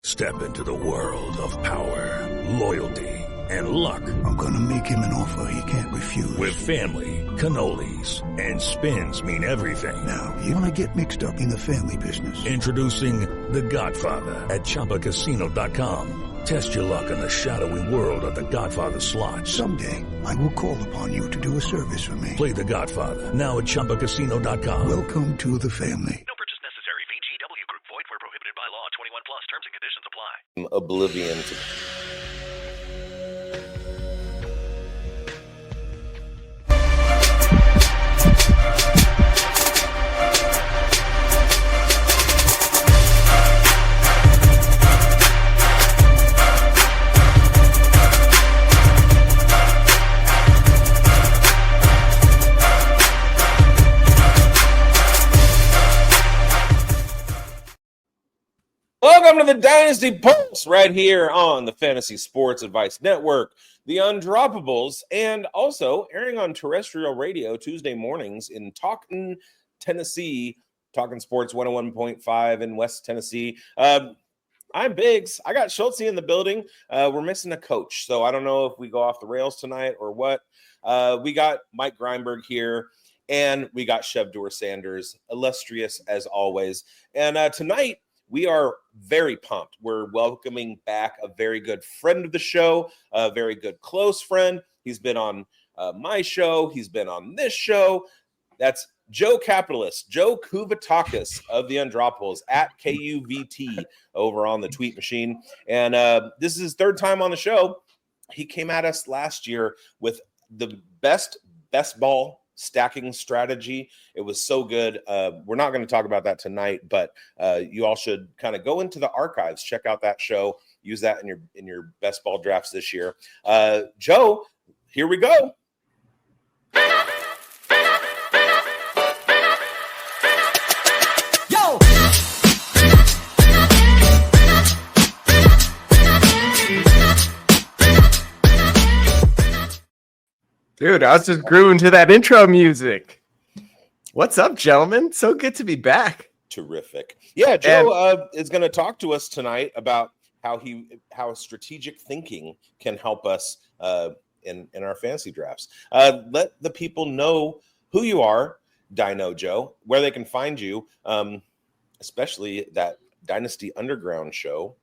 Step into the world of power, loyalty, and luck. I'm gonna make him an offer he can't refuse. With family, cannolis, and spins mean everything. Now, you wanna get mixed up in the family business. Introducing The Godfather at ChumbaCasino.com. Test your luck in the shadowy world of The Godfather slot. Someday, I will call upon you to do a service for me. Play The Godfather now at ChumbaCasino.com. Welcome to the family. No purchase necessary. VGW Group. Void where prohibited by law. 21 plus. Terms and conditions apply. Oblivion to... Welcome to the Dynasty Pulse right here on the Fantasy Sports Advice Network, the Undroppables, and also airing on terrestrial radio Tuesday mornings in Talkin, Tennessee, Talkin Sports 101.5 in West Tennessee. I'm bigz. I got Schultzy in the building. We're missing a coach, so I don't know if we go off the rails tonight or what. We got Mike Grindberg here, and we got Chev Sanders, illustrious as always. And tonight, we are very pumped. We're welcoming back a very good friend of the show, a very good close friend. He's been on my show. He's been on this show. That's Joe Kuvetakis of the Undroppables at KUVT over on the tweet machine. And this is his third time on the show. He came at us last year with the best ball stacking strategy. It was so good. We're not going to talk about that tonight, but you all should kind of go into the archives, check out that show, use that in your best ball drafts this year. Joe, here we go. Yo! Dude, I was just grooving to that intro music. What's up, gentlemen? So good to be back. Terrific. Yeah, Joe is going to talk to us tonight about how strategic thinking can help us in our fantasy drafts. Let the people know who you are, Dino Joe, where they can find you, especially that Dynasty Underground show.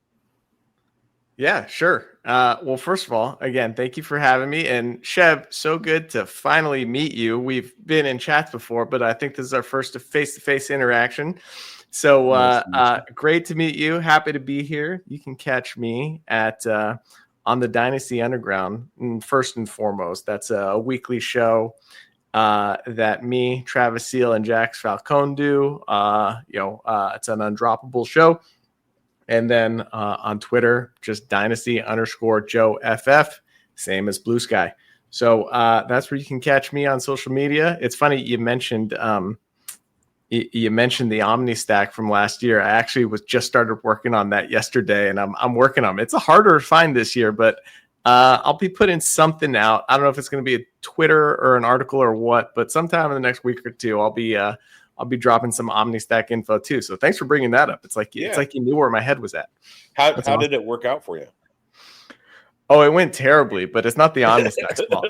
Yeah, sure. Well, first of all, again, thank you for having me. And Chev, so good to finally meet you. We've been in chats before, but I think this is our first face-to-face interaction. So great to meet you. Happy to be here. You can catch me at on the Dynasty Underground, first and foremost. That's a weekly show that me, Travis Seal, and Jax Falcone do. It's an undroppable show. And then on Twitter, just Dynasty_Joe FF, same as Blue Sky. So that's where you can catch me on social media. It's funny you mentioned the Omni stack from last year. I actually was just started working on that yesterday, and I'm working on it. It's a harder to find this year, but I'll be putting something out. I don't know if it's going to be a Twitter or an article or what, but sometime in the next week or two, I'll be dropping some OmniStack info too. So thanks for bringing that up. It's like you knew where my head was at. How did it work out for you? Oh, it went terribly, but it's not the OmniStack's fault.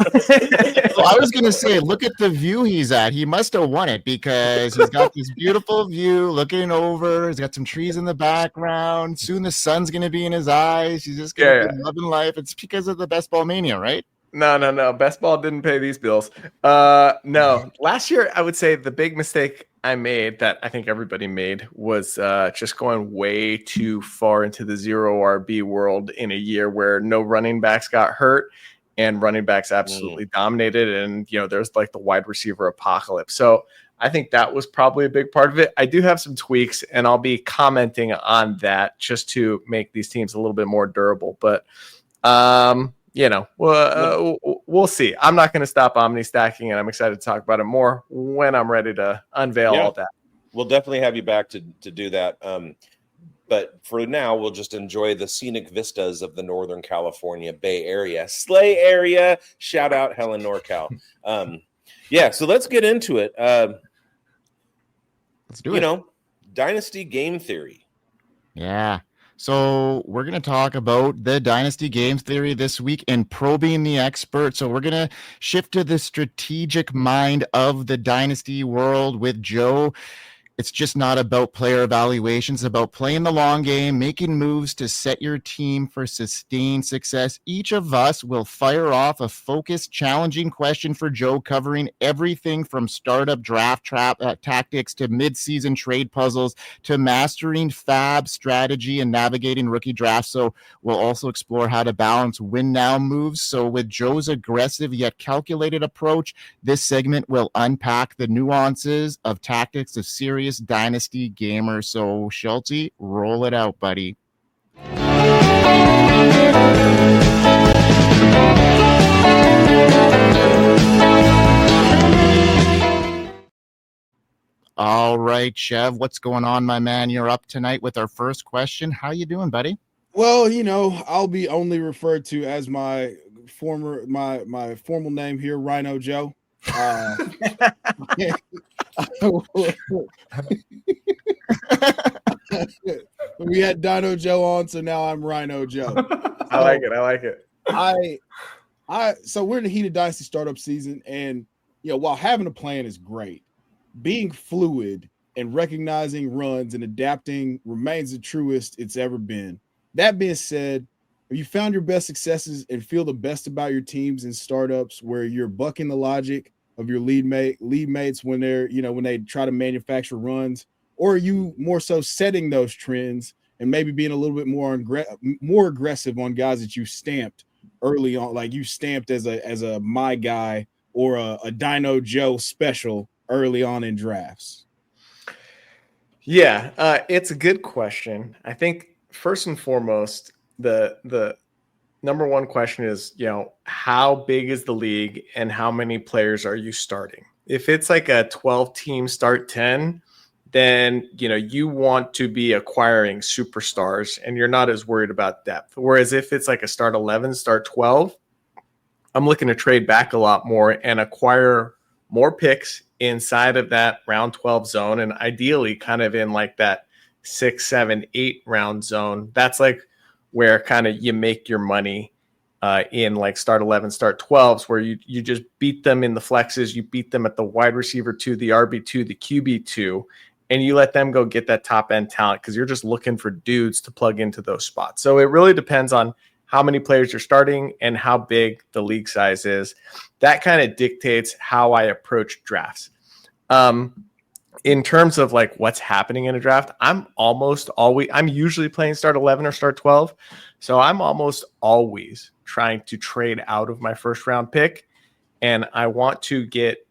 Well, I was going to say, look at the view he's at. He must have won it because he's got this beautiful view looking over. He's got some trees in the background. Soon the sun's going to be in his eyes. He's just going to be loving life. It's because of the Best Ball Mania, right? No. Best Ball didn't pay these bills. No. Last year, I would say the big mistake I made that I think everybody made was just going way too far into the zero RB world in a year where no running backs got hurt and running backs absolutely dominated. And, there's like the wide receiver apocalypse. So I think that was probably a big part of it. I do have some tweaks, and I'll be commenting on that just to make these teams a little bit more durable. But, we'll see. I'm not going to stop Omni stacking, and I'm excited to talk about it more when I'm ready to unveil all that. We'll definitely have you back to do that. But for now, we'll just enjoy the scenic vistas of the Northern California Bay Area. Slay area. Shout out Helen NorCal. So let's get into it. Let's do it. Dynasty game theory. Yeah. So we're going to talk about the Dynasty Games Theory this week and probing the expert. So we're going to shift to the strategic mind of the Dynasty world with Joe. It's just not about player evaluations, it's about playing the long game, making moves to set your team for sustained success. Each of us will fire off a focused, challenging question for Joe, covering everything from startup draft tactics to mid-season trade puzzles to mastering FAAB strategy and navigating rookie drafts. So we'll also explore how to balance win-now moves. So with Joe's aggressive yet calculated approach, this segment will unpack the nuances of tactics of serious Dynasty gamers. So Schultzy, roll it out, buddy. All right, Chev, what's going on, my man? You're up tonight with our first question. How you doing, buddy? Well, I'll be only referred to as my formal name here, Rhino Joe. We had Dino Joe on, so now I'm Rhino Joe. I like it. So we're in the heat of Dynasty startup season, and while having a plan is great, being fluid and recognizing runs and adapting remains the truest it's ever been. That being said, have you found your best successes and feel the best about your teams and startups where you're bucking the logic of your lead mates when they're, when they try to manufacture runs, or are you more so setting those trends and maybe being a little bit more aggressive on guys that you stamped early on, like you stamped as a my guy or a Dino Joe special early on in drafts? Yeah, it's a good question. I think first and foremost, the number one question is, how big is the league and how many players are you starting? If it's like a 12-team start 10, then, you want to be acquiring superstars and you're not as worried about depth. Whereas if it's like a start 11, start 12, I'm looking to trade back a lot more and acquire more picks inside of that round 12 zone. And ideally kind of in like that 6, 7, 8 round zone. That's like where kind of you make your money in like start 11, start 12s, where you just beat them in the flexes, you beat them at the wide receiver 2, the RB2, the QB2, and you let them go get that top end talent because you're just looking for dudes to plug into those spots. So it really depends on how many players you're starting and how big the league size is. That kind of dictates how I approach drafts. In terms of like what's happening in a draft, I'm usually playing start 11 or start 12. So I'm almost always trying to trade out of my first round pick. And I want to get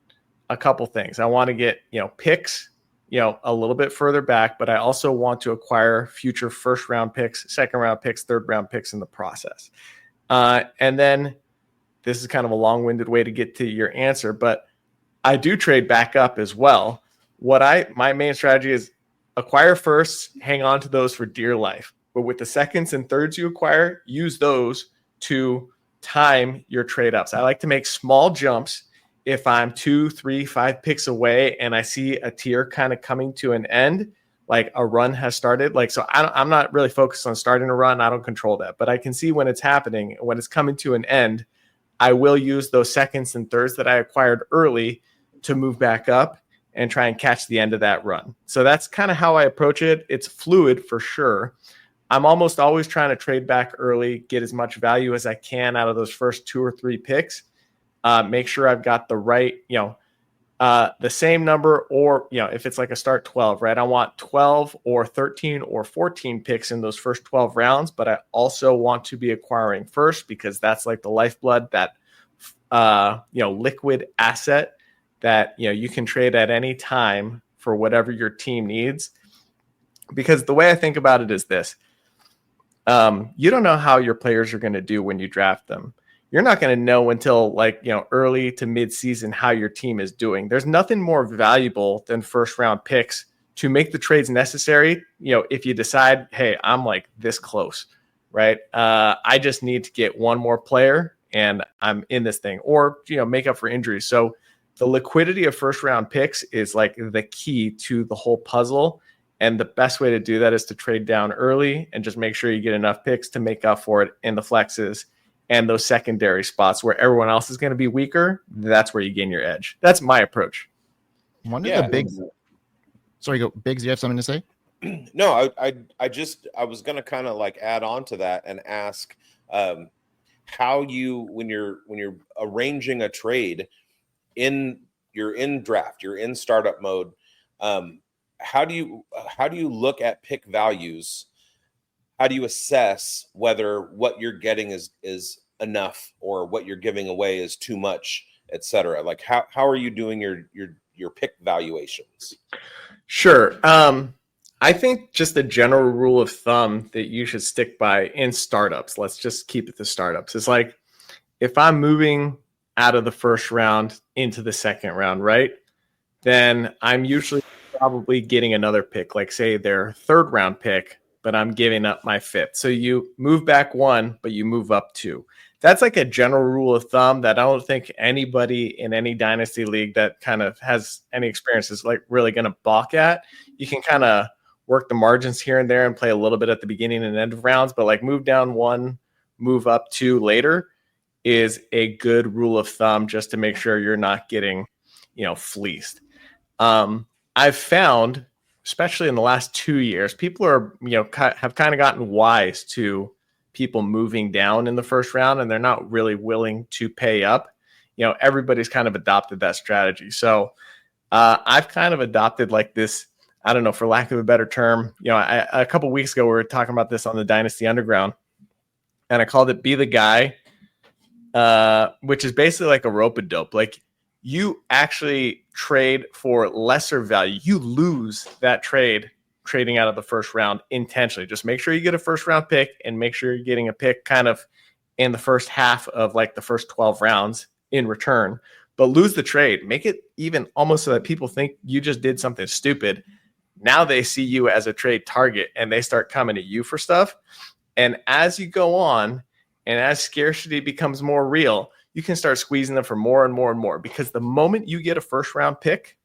a couple things. I want to get, picks, a little bit further back, but I also want to acquire future first round picks, second round picks, third round picks in the process. And then this is kind of a long-winded way to get to your answer, but I do trade back up as well. My main strategy is acquire firsts, hang on to those for dear life. But with the seconds and thirds you acquire, use those to time your trade ups. I like to make small jumps if I'm 2, 3, 5 picks away and I see a tier kind of coming to an end, like a run has started. So I'm not really focused on starting a run. I don't control that, but I can see when it's happening, when it's coming to an end. I will use those seconds and thirds that I acquired early to move back up and try and catch the end of that run. So that's kind of how I approach it. It's fluid for sure. I'm almost always trying to trade back early, get as much value as I can out of those first 2 or 3 picks. Make sure I've got the right, the same number, or, if it's like a start 12, right? I want 12 or 13 or 14 picks in those first 12 rounds, but I also want to be acquiring first because that's like the lifeblood, that, liquid asset that, you can trade at any time for whatever your team needs. Because the way I think about it is this. You don't know how your players are going to do when you draft them. You're not going to know until early to mid-season how your team is doing. There's nothing more valuable than first-round picks to make the trades necessary. If you decide, hey, I'm like this close, right? I just need to get one more player and I'm in this thing, or make up for injuries. So the liquidity of first-round picks is like the key to the whole puzzle. And the best way to do that is to trade down early and just make sure you get enough picks to make up for it in the flexes and those secondary spots where everyone else is going to be weaker. That's where you gain your edge. That's my approach. One of the big. Sorry, go bigz. You have something to say? No, I was going to kind of like add on to that and ask how you, when you're arranging a trade you're in draft, you're in startup mode. How do you look at pick values? How do you assess whether what you're getting is enough or what you're giving away is too much, etc.? Like how are you doing your pick valuations? Sure. I think just a general rule of thumb that you should stick by in startups, let's just keep it to startups. It's like, if I'm moving out of the first round into the second round, right? Then I'm usually probably getting another pick, like say their third round pick, but I'm giving up my fifth. So you move back one, but you move up two. That's like a general rule of thumb that I don't think anybody in any dynasty league that kind of has any experience is like really going to balk at. You can kind of work the margins here and there and play a little bit at the beginning and end of rounds, but like move down one, move up two later is a good rule of thumb just to make sure you're not getting, fleeced. I've found, especially in the last 2 years, people are, have kind of gotten wise to people moving down in the first round, and they're not really willing to pay up. Everybody's kind of adopted that strategy. So I've kind of adopted like this, I don't know, for lack of a better term, a couple weeks ago, we were talking about this on the Dynasty Underground, and I called it Be the Guy, which is basically like a rope-a-dope. Like, you actually trade for lesser value. You lose that trading out of the first round intentionally. Just make sure you get a first round pick and make sure you're getting a pick kind of in the first half of like the first 12 rounds in return, but lose the trade. Make it even almost so that people think you just did something stupid. Now they see you as a trade target and they start coming at you for stuff. And as you go on and as scarcity becomes more real, you can start squeezing them for more and more and more, because the moment you get a first round pick,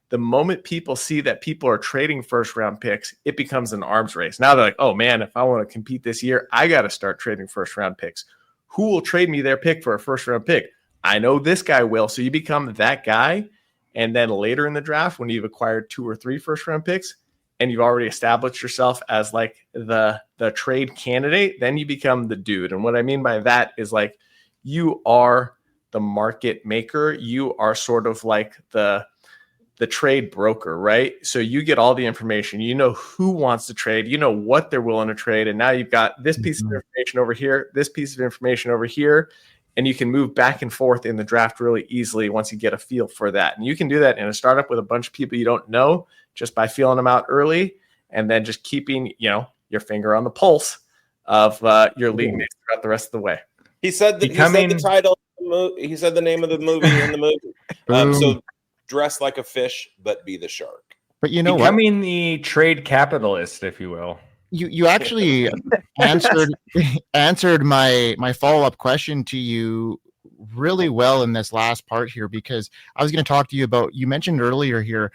the moment people see that people are trading first round picks, it becomes an arms race. Now they're like, oh man, if I want to compete this year, I got to start trading first round picks. Who will trade me their pick for a first round pick? I know this guy will. So you become that guy. And then later in the draft, when you've acquired 2 or 3 first round picks and you've already established yourself as like the trade candidate, then you become the dude. And what I mean by that is like, you are the market maker. You are sort of like the trade broker, right? So you get all the information. You know who wants to trade. You know what they're willing to trade. And now you've got this piece of information over here, this piece of information over here, and you can move back and forth in the draft really easily once you get a feel for that. And you can do that in a startup with a bunch of people you don't know just by feeling them out early and then just keeping, your finger on the pulse of your league mates throughout the rest of the way. He said the title. He said the name of the movie in the movie. So dress like a fish, but be the shark. But you know becoming the trade capitalist, if you will. You actually answered my follow-up question to you really well in this last part here, because I was going to talk to you about, you mentioned earlier here,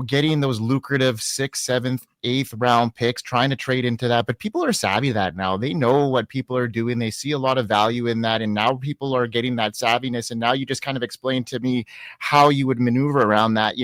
getting those lucrative 6th, 7th, 8th round picks, trying to trade into that. But people are savvy that now. They know what people are doing. They see a lot of value in that. And now people are getting that savviness. And now you just kind of explained to me how you would maneuver around that,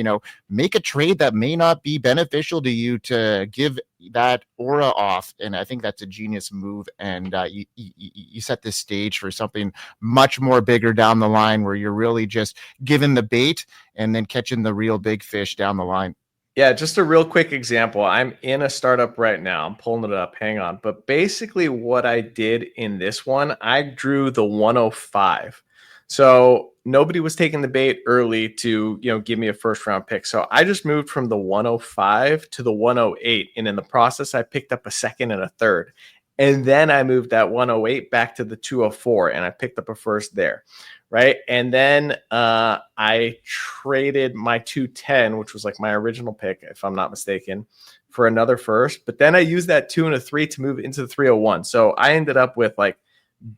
make a trade that may not be beneficial to you to give that aura off. And I think that's a genius move. And you set this stage for something much more bigger down the line, where you're really just giving the bait and then catching the real big fish down the line. Yeah, just a real quick example. I'm in a startup right now. I'm pulling it up. Hang on. But basically what I did in this one, I drew the 105. So nobody was taking the bait early to, give me a first round pick. So I just moved from the 105 to the 108. And in the process, I picked up a second and a third. And then I moved that 108 back to the 204 and I picked up a first there. Right. And then I traded my 210, which was like my original pick, if I'm not mistaken, for another first. But then I used that 2 and a 3 to move into the 301. So I ended up with like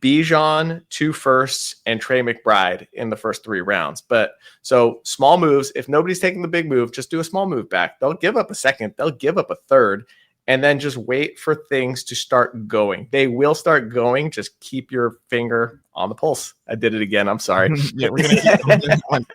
Bijan, 2 firsts, and Trey McBride in the first 3 rounds. But so small moves. If nobody's taking the big move, just do a small move back. They'll give up a second. They'll give up a third. And then just wait for things to start going. They will start going. Just keep your finger on the pulse. I did it again. I'm sorry. Yeah, we're going to keep going.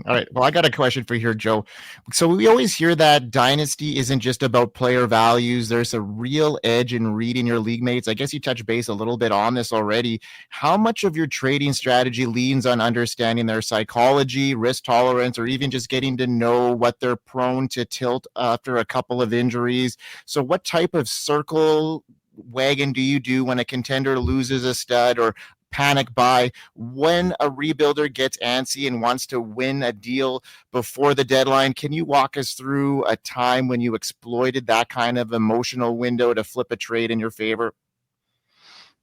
All right. Well, I got a question for you here, Joe. So we always hear that Dynasty isn't just about player values. There's a real edge in reading your league mates. I guess you touched base a little bit on this already. How much of your trading strategy leans on understanding their psychology, risk tolerance, or even just getting to know what they're prone to tilt after a couple of injuries? So what type of circle wagon do you do when a contender loses a stud, or panic buy when a rebuilder gets antsy and wants to win a deal before the deadline? Can you walk us through a time when you exploited that kind of emotional window to flip a trade in your favor?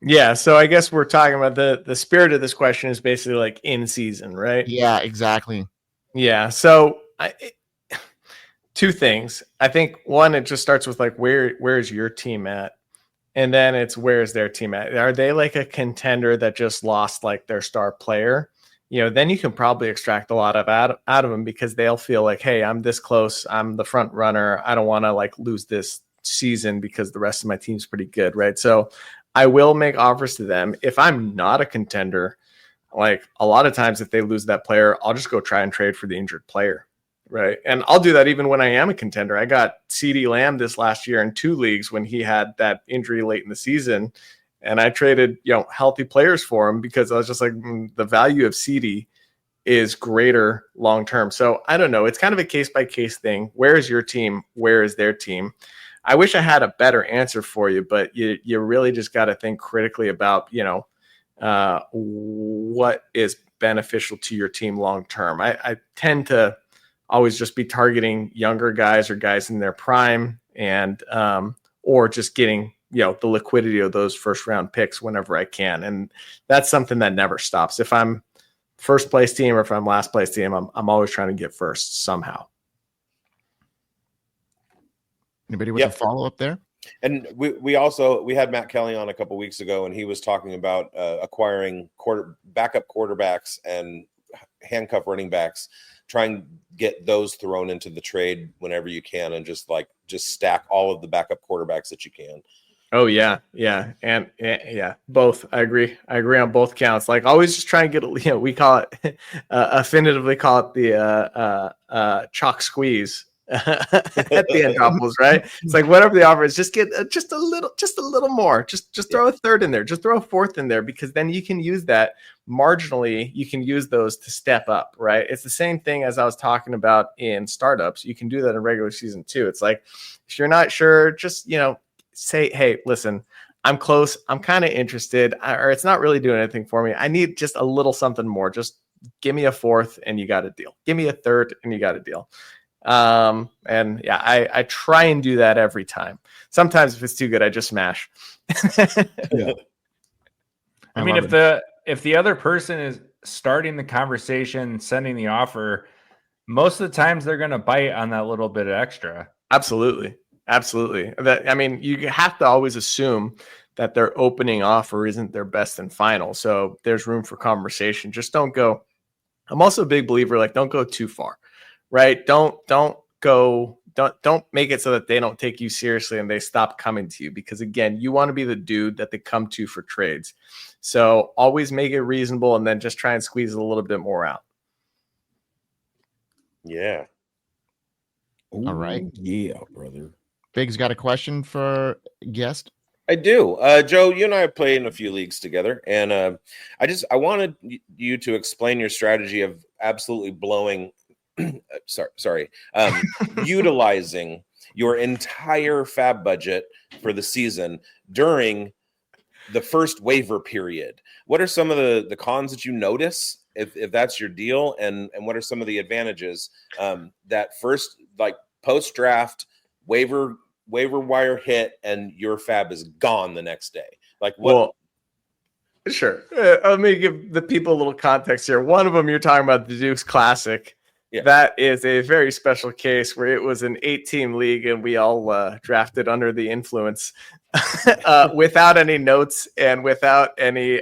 Yeah, so I guess we're talking about the spirit of this question is basically like in season, right? Yeah, exactly. Yeah, so 2 things. I think one, it just starts with like where's your team at? And then it's where's their team at? Are they like a contender that just lost like their star player? Then you can probably extract a lot out of them because they'll feel like, hey, I'm this close. I'm the front runner. I don't want to like lose this season because the rest of my team's pretty good, right? So I will make offers to them. If I'm not a contender, like a lot of times if they lose that player, I'll just go try and trade for the injured player. Right. And I'll do that even when I am a contender. I got CeeDee Lamb this last year in 2 leagues when he had that injury late in the season. And I traded, healthy players for him because I was just like, the value of CeeDee is greater long term. So I don't know. It's kind of a case by case thing. Where is your team? Where is their team? I wish I had a better answer for you, but you really just got to think critically about, what is beneficial to your team long term. I tend to always just be targeting younger guys or guys in their prime and or just getting the liquidity of those first round picks whenever I can. And that's something that never stops. If I'm first place team or if I'm last place team, I'm always trying to get first somehow. Anybody with a follow-up there? And we had Matt Kelly on a couple weeks ago, and he was talking about acquiring backup quarterbacks and handcuff running backs. Try and get those thrown into the trade whenever you can, and just stack all of the backup quarterbacks that you can. Oh yeah. And yeah, both. I agree on both counts. Like always just try and get, we call it, affinitively call it the chalk squeeze at the Undroppables, right? It's like whatever the offer is, just get just a little more. Just throw a third in there. Just throw a fourth in there, because then you can use that marginally. You can use those to step up, right? It's the same thing as I was talking about in startups. You can do that in regular season too. It's like if you're not sure, just say, hey, listen, I'm close. I'm kind of interested, or it's not really doing anything for me. I need just a little something more. Just give me a fourth and you got a deal. Give me a third and you got a deal. And yeah, I try and do that every time. Sometimes if it's too good, I just smash. Yeah. I mean, if the other person is starting the conversation, sending the offer, most of the times they're going to bite on that little bit of extra. Absolutely. You have to always assume that their opening offer isn't their best and final. So there's room for conversation. Just don't go. I'm also a big believer, like, don't go too far, right? Don't make it so that they don't take you seriously and they stop coming to you, because again, you want to be the dude that they come to for trades. So always make it reasonable and then just try and squeeze a little bit more out. Yeah. Ooh, all right. Yeah, brother. Big's got a question for guest. I do. Joe, you and I have played in a few leagues together, and I wanted you to explain your strategy of absolutely blowing utilizing your entire FAAB budget for the season during the first waiver period. What are some of the cons that you notice if that's your deal, and what are some of the advantages that first, like, post draft waiver wire hit and your FAAB is gone the next day? Like, what? Well, sure. Let me give the people a little context here. One of them, you're talking about the Dukes Classic. Yeah. That is a very special case where it was an 8-team league and we all drafted under the influence. without any notes and without any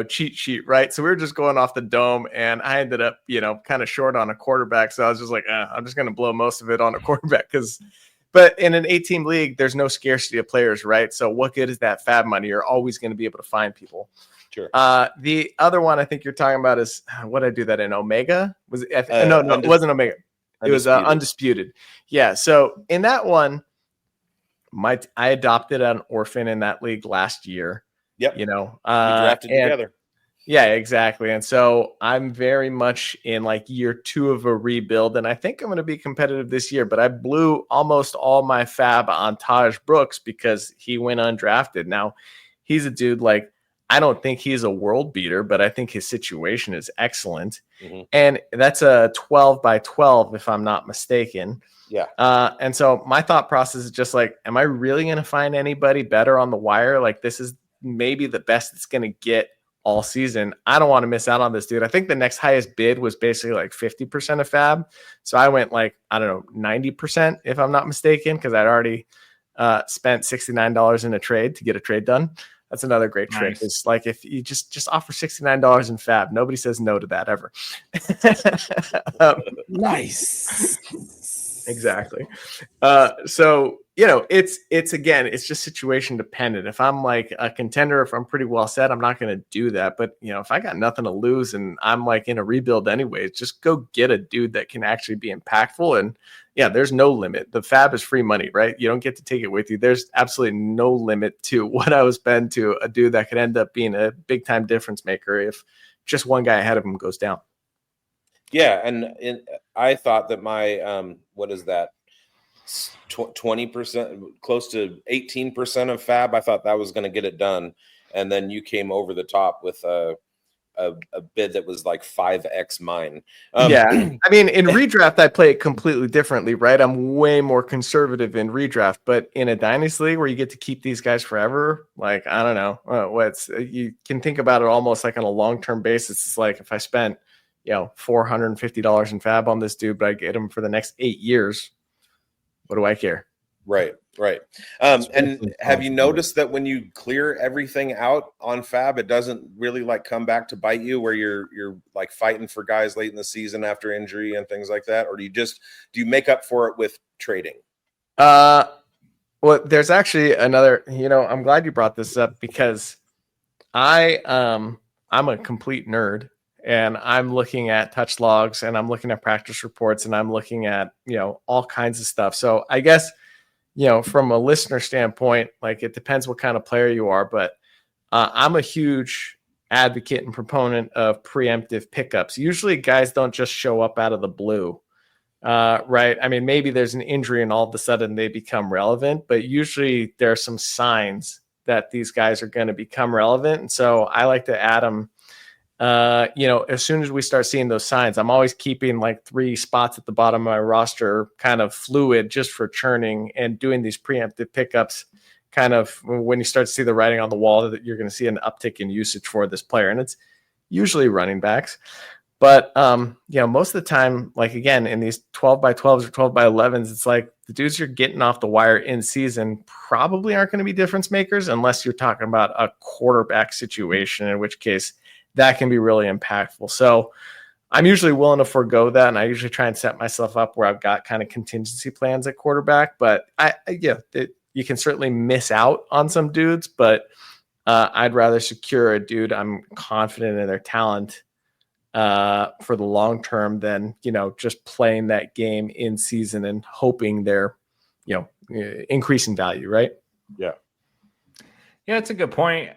cheat sheet, right? So we were just going off the dome, and I ended up, kind of short on a quarterback. So I was just like, I'm just going to blow most of it on a quarterback but in an 8-team league, there's no scarcity of players, right? So what good is that FAAB money? You're always going to be able to find people. Sure. The other one I think you're talking about is, what did I do that in? Omega? Was it? No, it wasn't Omega. It was Undisputed. Yeah. So in that one, I adopted an orphan in that league last year. Yep. We drafted together. Yeah, exactly. And so I'm very much in like year 2 of a rebuild, and I think I'm going to be competitive this year, but I blew almost all my FAAB on Taj Brooks because he went undrafted. Now, he's a dude, like, I don't think he's a world beater, but I think his situation is excellent. Mm-hmm. And that's a 12 by 12, if I'm not mistaken. Yeah. And so my thought process is just like, am I really going to find anybody better on the wire? Like, this is maybe the best it's going to get all season. I don't want to miss out on this dude. I think the next highest bid was basically like 50% of FAAB. So I went like, I don't know, 90%, if I'm not mistaken, because I'd already spent $69 in a trade to get a trade done. That's another great trick. It's like, if you just offer $69 in FAAB, nobody says no to that ever. Nice. Exactly. So, it's just situation dependent. If I'm like a contender, if I'm pretty well set, I'm not going to do that. But, if I got nothing to lose and I'm like in a rebuild anyways, just go get a dude that can actually be impactful. And yeah, there's no limit. The FAAB is free money, right? You don't get to take it with you. There's absolutely no limit to what I would spend to a dude that could end up being a big time difference maker if just one guy ahead of him goes down. Yeah, and I thought that my what is that, 20%, close to 18% of FAAB, I thought that was going to get it done, and then you came over the top with a bid that was like 5x mine. Yeah, I mean, in redraft, I play it completely differently, right? I'm way more conservative in redraft, but in a dynasty league where you get to keep these guys forever, like, I don't know, you can think about it almost like on a long-term basis. It's like if I spent $450 in FAAB on this dude, but I get him for the next 8 years, what do I care? Right. And have you noticed that when you clear everything out on FAAB, it doesn't really like come back to bite you, where you're like fighting for guys late in the season after injury and things like that? Or do you make up for it with trading? Well, there's actually another, I'm glad you brought this up, because I'm a complete nerd. And I'm looking at touch logs, and I'm looking at practice reports, and I'm looking at, all kinds of stuff. So I guess, from a listener standpoint, like, it depends what kind of player you are, but I'm a huge advocate and proponent of preemptive pickups. Usually guys don't just show up out of the blue, right? I mean, maybe there's an injury and all of a sudden they become relevant, but usually there are some signs that these guys are going to become relevant. And so I like to add them. As soon as we start seeing those signs, I'm always keeping like 3 spots at the bottom of my roster kind of fluid just for churning and doing these preemptive pickups. Kind of when you start to see the writing on the wall that you're going to see an uptick in usage for this player, and it's usually running backs. But most of the time, like, again, in these 12 by 12s or 12 by 11s, it's like the dudes you're getting off the wire in season probably aren't going to be difference makers unless you're talking about a quarterback situation, in which case that can be really impactful. So I'm usually willing to forego that, and I usually try and set myself up where I've got kind of contingency plans at quarterback. But you can certainly miss out on some dudes, but I'd rather secure a dude I'm confident in their talent for the long term than just playing that game in season and hoping they're increasing value, right? Yeah, it's a good point.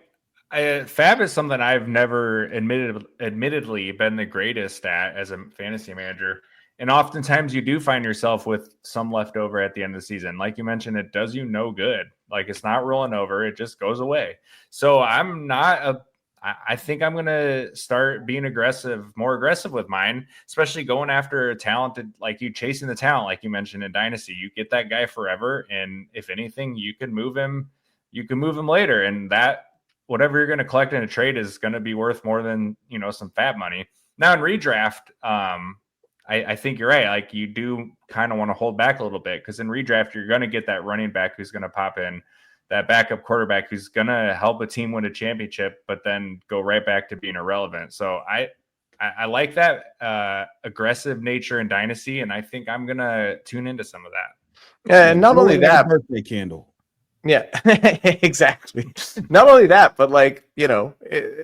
FAAB is something I've never admittedly been the greatest at as a fantasy manager. And oftentimes you do find yourself with some leftover at the end of the season. Like you mentioned, it does you no good. Like, it's not rolling over. It just goes away. So I think I'm going to start being more aggressive with mine, especially going after a talented, like you, chasing the talent, like you mentioned in Dynasty. You get that guy forever. And if anything, you can move him later. And that, whatever you're going to collect in a trade is going to be worth more than, some FAAB money. Now in redraft, I think you're right. Like, you do kind of want to hold back a little bit, because in redraft, you're going to get that running back who's going to pop in, that backup quarterback who's going to help a team win a championship, but then go right back to being irrelevant. So I like that aggressive nature in Dynasty, and I think I'm going to tune into some of that. Yeah, and not only that, birthday candle. Yeah, exactly. Not only that, but like,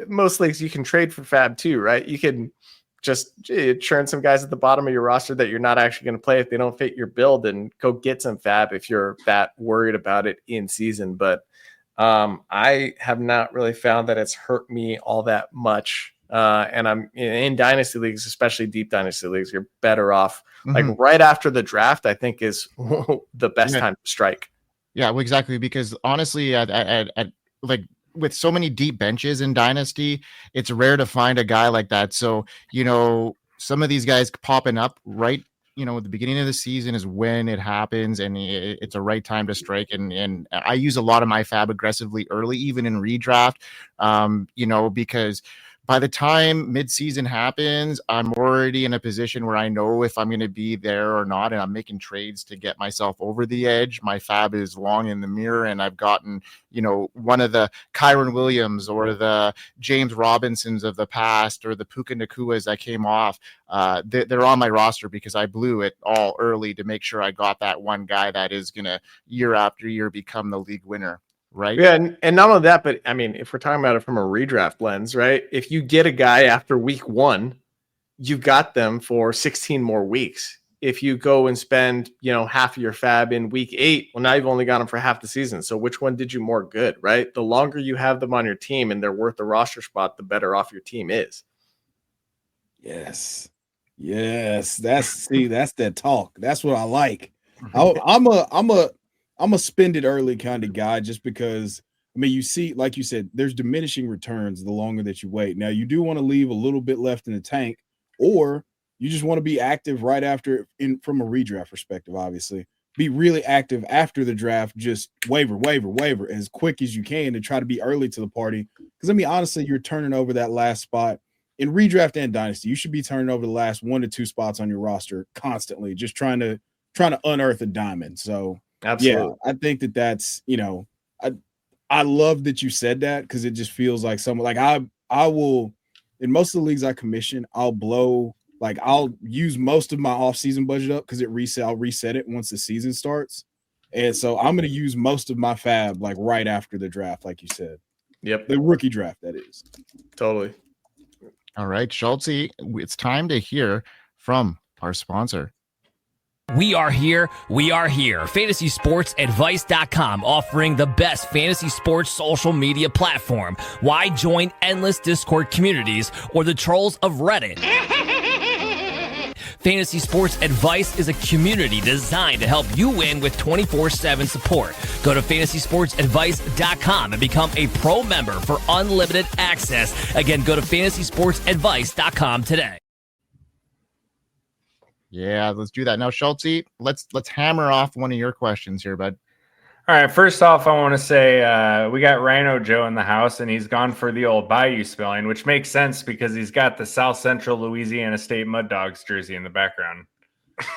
most leagues you can trade for FAAB too, right? You can just churn some guys at the bottom of your roster that you're not actually going to play if they don't fit your build, and go get some FAAB if you're that worried about it in season. But I have not really found that it's hurt me all that much. And I'm in dynasty leagues, especially deep dynasty leagues, you're better off like right after the draft, I think is the best time to strike. Yeah, well, exactly. Because honestly, at like with so many deep benches in Dynasty, it's rare to find a guy like that. So, some of these guys popping up right, at the beginning of the season is when it happens, and it's a right time to strike. And I use a lot of my FAAB aggressively early, even in redraft, because by the time midseason happens, I'm already in a position where I know if I'm going to be there or not, and I'm making trades to get myself over the edge. My FAAB is long in the mirror, and I've gotten, one of the Kyron Williams or the James Robinsons of the past, or the Puka Nakuas that came off. They're on my roster because I blew it all early to make sure I got that one guy that is going to year after year become the league winner. Right. Yeah. And not only that, but I mean, if we're talking about it from a redraft lens, right? If you get a guy after week 1, you've got them for 16 more weeks. If you go and spend, half of your FAAB in week 8, well, now you've only got them for half the season. So which one did you more good, right? The longer you have them on your team and they're worth the roster spot, the better off your team is. Yes. That's that talk. That's what I like. I'm a spend it early kind of guy, just because, you see, like you said, there's diminishing returns the longer that you wait. Now, you do want to leave a little bit left in the tank, or you just want to be active right after, from a redraft perspective, obviously. Be really active after the draft, just waiver as quick as you can to try to be early to the party. Because, honestly, you're turning over that last spot. In redraft and dynasty, you should be turning over the last 1 to 2 spots on your roster constantly, just trying to unearth a diamond. So, absolutely. Yeah, I think that's, I love that you said that, because it just feels like someone, like I will, in most of the leagues I commission, I'll use most of my off-season budget up, because I'll reset it once the season starts. And so I'm going to use most of my FAAB like right after the draft, like you said. Yep. The rookie draft, that is. Totally. All right, Schultzy, it's time to hear from our sponsor. We are here. FantasySportsAdvice.com, offering the best fantasy sports social media platform. Why join endless Discord communities or the trolls of Reddit? Fantasy Sports Advice is a community designed to help you win with 24/7 support. Go to FantasySportsAdvice.com and become a pro member for unlimited access. Again, go to FantasySportsAdvice.com today. Yeah, let's do that. Now, Schultzy, let's hammer off one of your questions here, bud. All right, first off, I want to say we got Rhino Joe in the house, and he's gone for the old Bayou spelling, which makes sense because he's got the South Central Louisiana State Mud Dogs jersey in the background.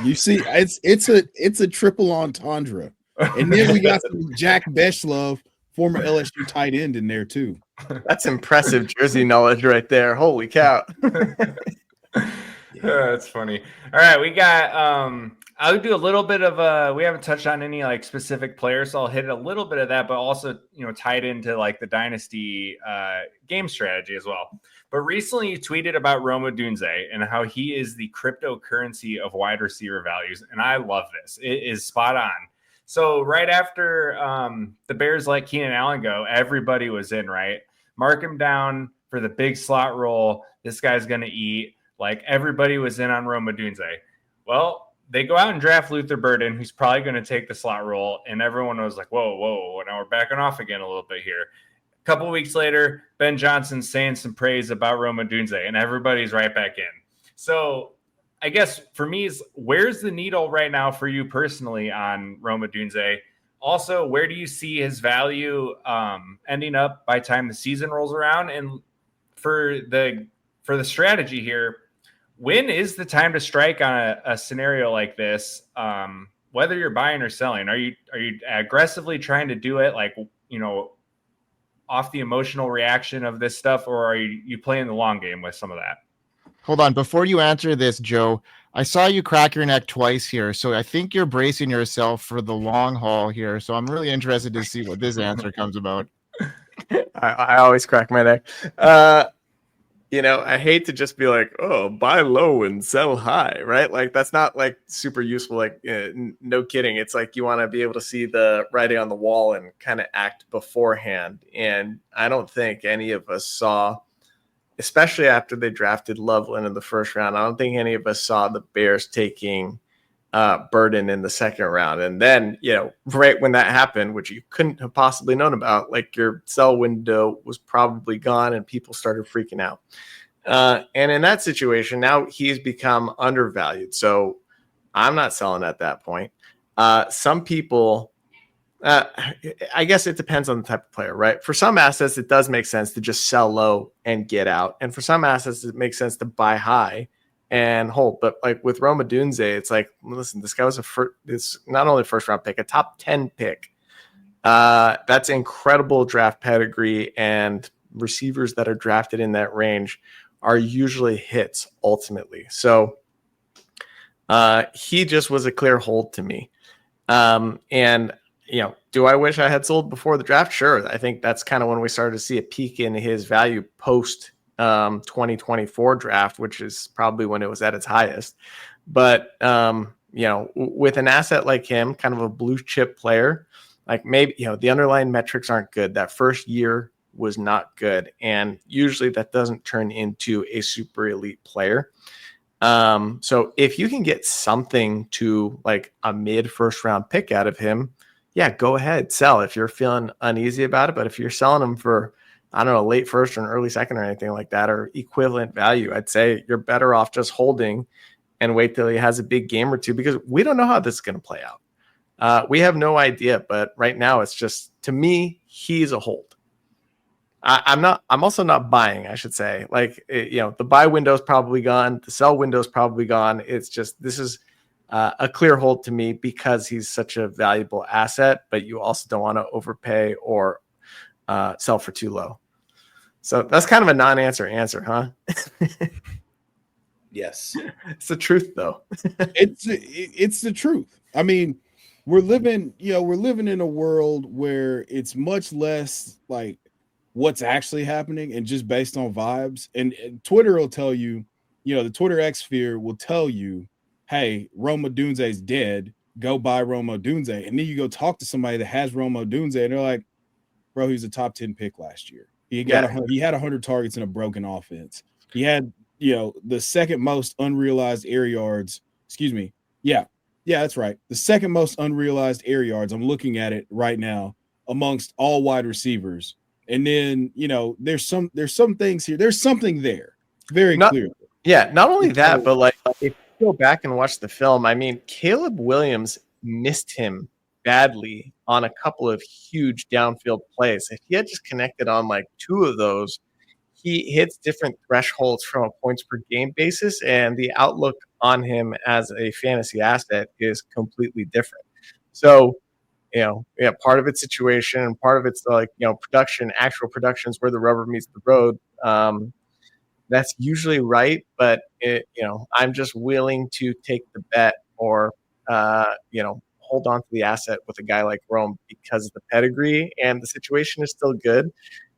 You see, it's a triple entendre. And then we got some Jack Beshlove, former LSU tight end, in there too. That's impressive jersey knowledge right there. Holy cow. That's funny. All right, we got I'll do a little bit of we haven't touched on any like specific players, so I'll hit a little bit of that, but also tied into like the dynasty game strategy as well. But recently you tweeted about Rome Odunze and how he is the cryptocurrency of wide receiver values, and I love this. It is spot on. So right after the Bears let Keenan Allen go, everybody was in, right? Mark him down for the big slot role. This guy's gonna eat. Like, everybody was in on Rome Odunze. Well, they go out and draft Luther Burden, who's probably going to take the slot role, and everyone was like, whoa, now we're backing off again a little bit here. A couple weeks later, Ben Johnson's saying some praise about Rome Odunze, and everybody's right back in. So I guess for me, where's the needle right now for you personally on Rome Odunze? Also, where do you see his value ending up by the time the season rolls around? And for the strategy here, when is the time to strike on a scenario like this? Whether you're buying or selling, are you aggressively trying to do it like, off the emotional reaction of this stuff, or are you playing the long game with some of that? Hold on. Before you answer this, Joe, I saw you crack your neck twice here. So I think you're bracing yourself for the long haul here. So I'm really interested to see what this answer comes about. I always crack my neck. I hate to just be like, oh, buy low and sell high, right? Like, that's not like super useful. Like, no kidding. It's like you want to be able to see the writing on the wall and kind of act beforehand. And I don't think any of us saw, especially after they drafted Loveland in the first round, I don't think any of us saw the Bears taking Burden in the second round. And then, right when that happened, which you couldn't have possibly known about, like, your sell window was probably gone and people started freaking out. And in that situation, now he's become undervalued. So I'm not selling at that point. Some people, I guess it depends on the type of player, right? For some assets, it does make sense to just sell low and get out. And for some assets, it makes sense to buy high and hold. But like with Rome Odunze, it's like, listen, this guy was it's not only a first round pick, a top 10 pick. That's incredible draft pedigree, and receivers that are drafted in that range are usually hits ultimately. So he just was a clear hold to me. And do I wish I had sold before the draft? Sure. I think that's kind of when we started to see a peak in his value post 2024 draft, which is probably when it was at its highest. But, with an asset like him, kind of a blue chip player, like maybe, the underlying metrics aren't good. That first year was not good. And usually that doesn't turn into a super elite player. So if you can get something to like a mid first round pick out of him, yeah, go ahead, sell if you're feeling uneasy about it. But if you're selling him for, I don't know, late first or an early second or anything like that, or equivalent value, I'd say you're better off just holding and wait till he has a big game or two, because we don't know how this is going to play out. We have no idea, but right now it's just, to me, he's a hold. I'm also not buying, I should say. Like, the buy window is probably gone. The sell window is probably gone. It's just, this is a clear hold to me because he's such a valuable asset, but you also don't want to overpay or sell for too low. So that's kind of a non-answer answer, huh? Yes. It's the truth, though. It's the truth. I mean, we're living in a world where it's much less like what's actually happening and just based on vibes. And Twitter will tell you, the Twitter X sphere will tell you, hey, Rome Odunze is dead. Go buy Rome Odunze. And then you go talk to somebody that has Rome Odunze, and they're like, bro, he's a top 10 pick last year. He had 100 targets in a broken offense. He had, the second most unrealized air yards. Excuse me. Yeah, that's right. The second most unrealized air yards. I'm looking at it right now amongst all wide receivers. And then, there's some things here. There's something there very clearly. Yeah, not only that, but like if you go back and watch the film, I mean, Caleb Williams missed him badly on a couple of huge downfield plays. If he had just connected on like two of those, he hits different thresholds from a points per game basis, and the outlook on him as a fantasy asset is completely different. So, part of it's situation, and part of it's like, production, actual productions where the rubber meets the road. That's usually right, but I'm just willing to take the bet or, hold on to the asset with a guy like Rome because of the pedigree, and the situation is still good.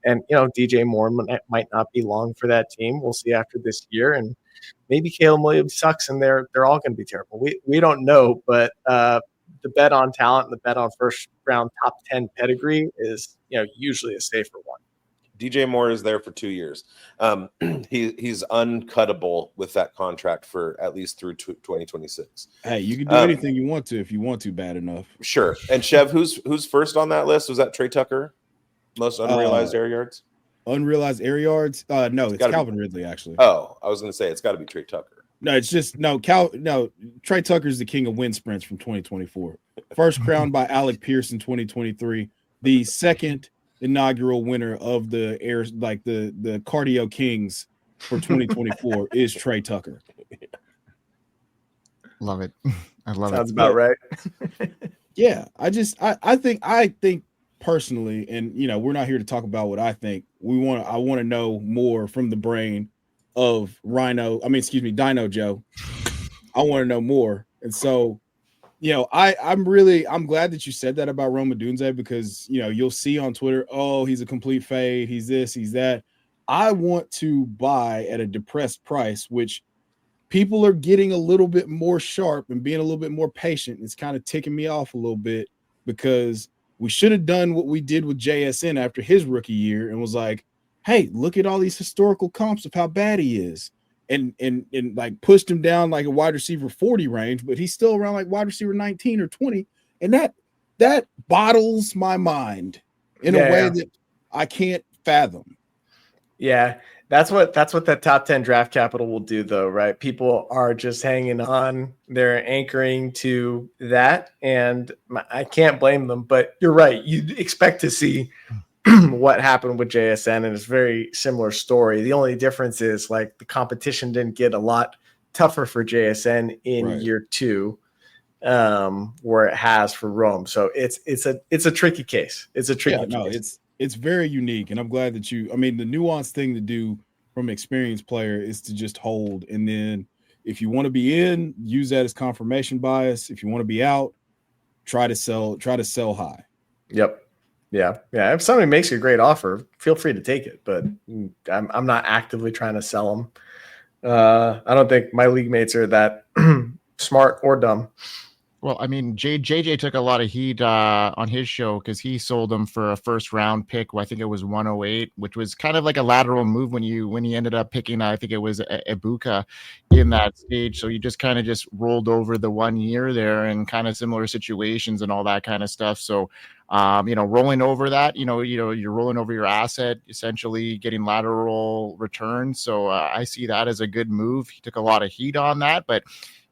And, DJ Moore might not be long for that team. We'll see after this year. And maybe Caleb Williams sucks and they're all going to be terrible. We don't know, but the bet on talent and the bet on first round top 10 pedigree is, usually a safer one. DJ Moore is there for 2 years. He's uncuttable with that contract for at least through 2026. Hey, you can do anything you want to if you want to bad enough. Sure. And Chev, who's first on that list? Was that Trey Tucker? Most unrealized air yards? Unrealized air yards? No, it's Calvin Ridley, actually. Oh, I was going to say it's got to be Trey Tucker. No, it's just Trey Tucker's the king of wind sprints from 2024. First crowned by Alec Pierce in 2023. The second inaugural winner of the air, like the Cardio Kings for 2024 is Trey Tucker. Love it. I love Sounds it. about right. Yeah, I think personally, and we're not here to talk about what I think. I want to know more from the brain of Dino Joe. I want to know more. And so, I'm glad that you said that about Rome Odunze, because you'll see on Twitter, oh, he's a complete fade, he's this, he's that. I want to buy at a depressed price, which people are getting a little bit more sharp and being a little bit more patient. It's kind of ticking me off a little bit, because we should have done what we did with JSN after his rookie year and was like, hey, look at all these historical comps of how bad he is. And like pushed him down like a wide receiver 40 range, but he's still around like wide receiver 19 or 20. And that bottles my mind in a way that I can't fathom. Yeah. That's what that top 10 draft capital will do, though, right? People are just hanging on. They're anchoring to that, and I can't blame them. But you're right. You'd expect to see what happened with JSN, and it's a very similar story. The only difference is like the competition didn't get a lot tougher for JSN in year 2, where it has for Rome. So it's a tricky case. It's a tricky case. It's very unique, and I'm glad that the nuanced thing to do from an experienced player is to just hold, and then if you want to be in, use that as confirmation bias. If you want to be out, try to sell high. Yep. Yeah. If somebody makes you a great offer, feel free to take it, but I'm not actively trying to sell them. I don't think my league mates are that smart or dumb. Well, I mean, JJ took a lot of heat on his show because he sold them for a first round pick. I think it was 108, which was kind of like a lateral move when he ended up picking, I think it was Ibuka in that stage. So you just kind of just rolled over the 1 year there and kind of similar situations and all that kind of stuff. So, rolling over that, you're rolling over your asset, essentially getting lateral returns. So I see that as a good move. He took a lot of heat on that, but